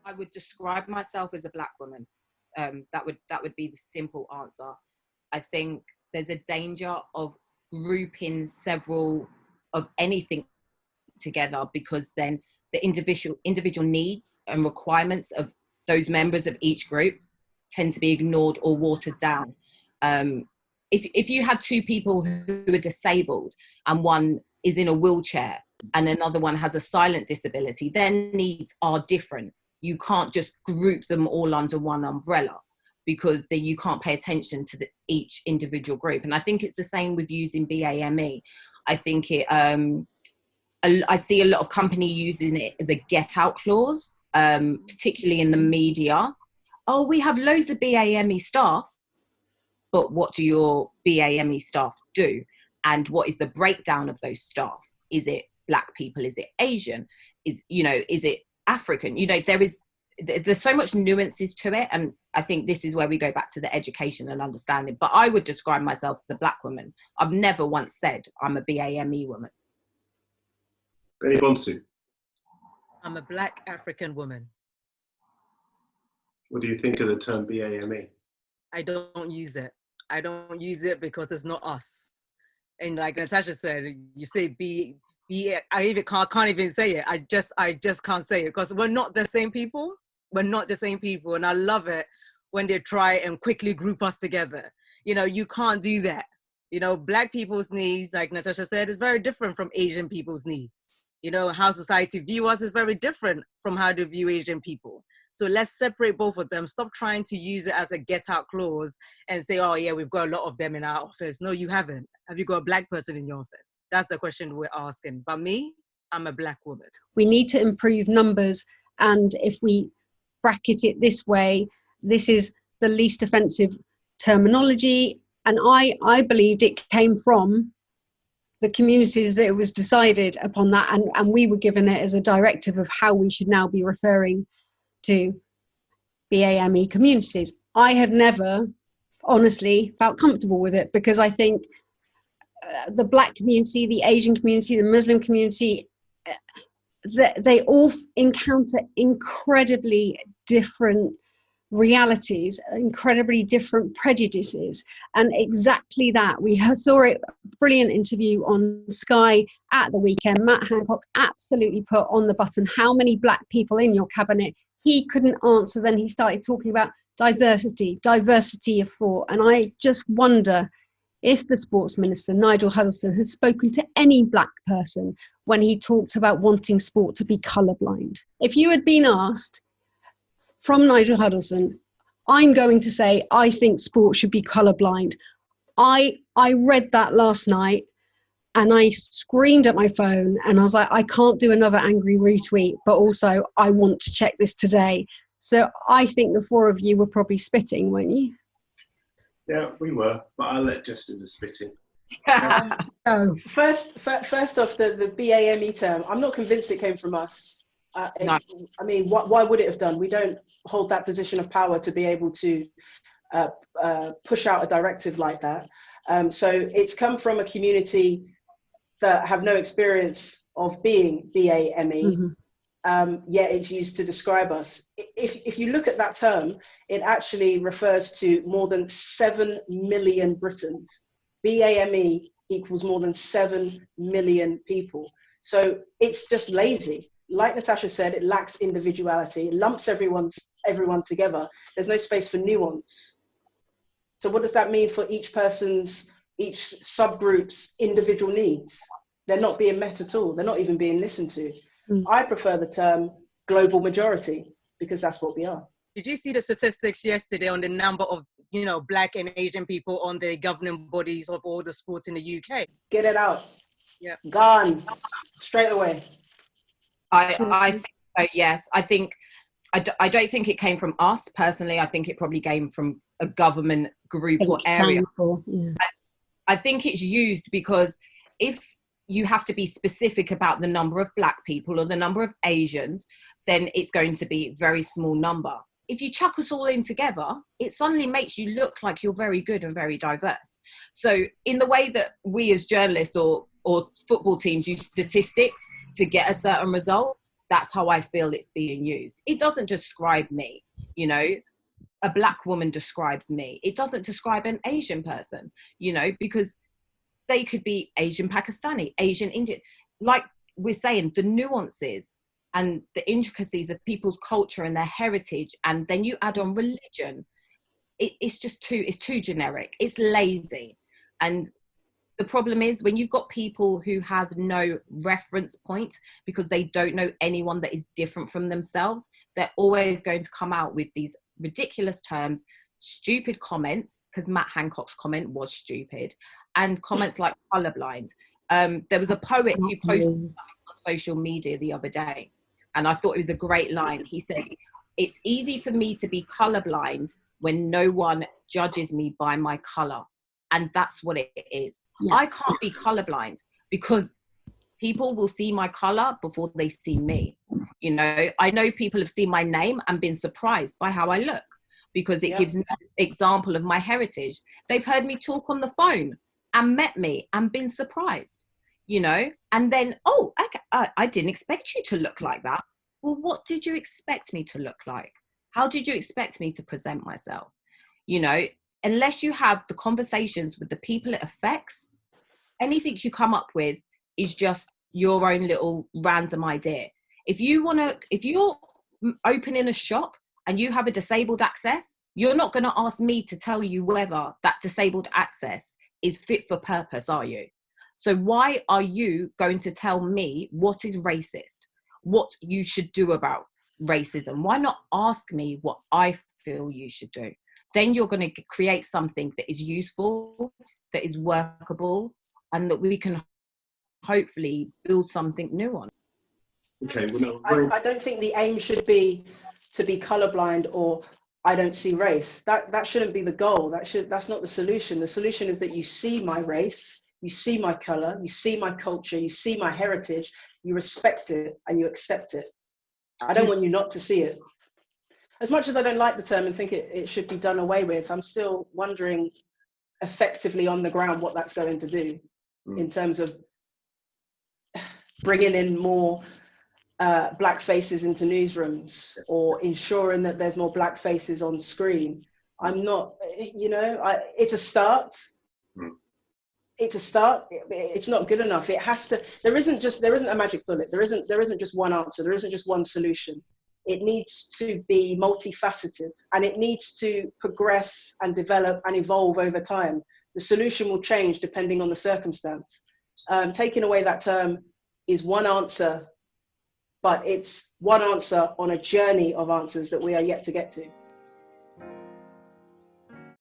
I would describe myself as a Black woman. That would be the simple answer. I think there's a danger of grouping several of anything together, because then the individual needs and requirements of those members of each group tend to be ignored or watered down. If you had two people who are disabled and one is in a wheelchair and another one has a silent disability, their needs are different. You can't just group them all under one umbrella, because then you can't pay attention to each individual group. And I think it's the same with using BAME. I think I see a lot of companies using it as a get out clause, particularly in the media. Oh, we have loads of BAME staff, but what do your BAME staff do? And what is the breakdown of those staff? Is it Black people? Is it Asian? Is it African? There's so much nuances to it. And I think this is where we go back to the education and understanding. But I would describe myself as a Black woman. I've never once said I'm a BAME woman. Benny Bonsu. I'm a Black African woman. What do you think of the term BAME? I don't use it. I don't use it because it's not us. And like Natasha said, you say B. I even can't even say it. I just can't say it because we're not the same people. We're not the same people, and I love it when they try and quickly group us together. You can't do that. Black people's needs, like Natasha said, is very different from Asian people's needs. How society view us is very different from how they view Asian people. So let's separate both of them. Stop trying to use it as a get out clause and say, oh yeah, we've got a lot of them in our office. No, you haven't. Have you got a Black person in your office? That's the question we're asking. But me, I'm a Black woman. We need to improve numbers. And if we bracket it this way, this is the least offensive terminology. And I believed it came from the communities that it was decided upon that. And we were given it as a directive of how we should now be referring to BAME communities. I have never honestly felt comfortable with it, because I think the Black community, the Asian community, the Muslim community, they all encounter incredibly different realities, incredibly different prejudices. And exactly that, we saw it, brilliant interview on Sky at the weekend. Matt Hancock absolutely put on the button, how many Black people in your cabinet? He couldn't answer. Then he started talking about diversity of thought. And I just wonder if the sports minister, Nigel Huddleston, has spoken to any Black person when he talked about wanting sport to be colourblind. If you had been asked from Nigel Huddleston, I'm going to say, I think sport should be colourblind. I read that last night and I screamed at my phone and I was like, I can't do another angry retweet, but also I want to check this today. So I think the four of you were probably spitting, weren't you? Yeah, we were, but I'll let Jess do the spitting. First off, the BAME term, I'm not convinced it came from us. No. I mean, why would it have done? We don't hold that position of power to be able to push out a directive like that. So it's come from a community that have no experience of being BAME, yet it's used to describe us. If you look at that term, it actually refers to more than 7 million Britons. BAME equals more than 7 million people. So it's just lazy. Like Natasha said, it lacks individuality. It lumps everyone together. There's no space for nuance. So what does that mean for each subgroup's individual needs? They're not being met at all. They're not even being listened to. I prefer the term global majority, because that's what we are. Did you see the statistics yesterday on the number of, Black and Asian people on the governing bodies of all the sports in the UK? Get it out. Yeah. Gone. Straight away. I think so, yes. I don't think it came from us personally. I think it probably came from a government group or area. I think it's used because if you have to be specific about the number of Black people or the number of Asians, then it's going to be a very small number. If you chuck us all in together, it suddenly makes you look like you're very good and very diverse. So in the way that we as journalists or football teams use statistics to get a certain result, that's how I feel it's being used. It doesn't describe me, you know. A black woman describes me. It doesn't describe an Asian person, you know, because they could be Asian Pakistani, Asian Indian. Like we're saying, the nuances and the intricacies of people's culture and their heritage, and then you add on religion. It's too generic. It's lazy. And the problem is when you've got people who have no reference point because they don't know anyone that is different from themselves, they're always going to come out with these ridiculous terms, stupid comments, because Matt Hancock's comment was stupid, and comments like colorblind. There was a poet who posted something on social media the other day, and I thought it was a great line. He said, "It's easy for me to be colorblind when no one judges me by my color." And that's what it is. Yeah. I can't be colorblind because people will see my color before they see me. You know, I know people have seen my name and been surprised by how I look because it gives an example of my heritage. They've heard me talk on the phone and met me and been surprised, you know, and then, oh, I didn't expect you to look like that. Well, what did you expect me to look like? How did you expect me to present myself? You know, unless you have the conversations with the people it affects, anything you come up with is just your own little random idea. If you're opening a shop and you have a disabled access, you're not going to ask me to tell you whether that disabled access is fit for purpose, are you? So why are you going to tell me what is racist, what you should do about racism? Why not ask me what I feel you should do? Then you're going to create something that is useful, that is workable, and that we can hopefully build something new on. Okay, well, no, I don't think the aim should be to be colorblind or I don't see race. That shouldn't be the goal. That's not the solution. The solution is that you see my race, you see my color, you see my culture, you see my heritage, you respect it and you accept it. I don't want you not to see it. As much as I don't like the term and think it should be done away with, I'm still wondering effectively on the ground what that's going to do in terms of bringing in more black faces into newsrooms or ensuring that there's more black faces on screen. I'm not, you know, it's a start. It's a start. It's not good enough. It has to, there isn't a magic bullet. There isn't just one answer. There isn't just one solution. It needs to be multifaceted and it needs to progress and develop and evolve over time. The solution will change depending on the circumstance. Taking away that term is one answer, but it's one answer on a journey of answers that we are yet to get to.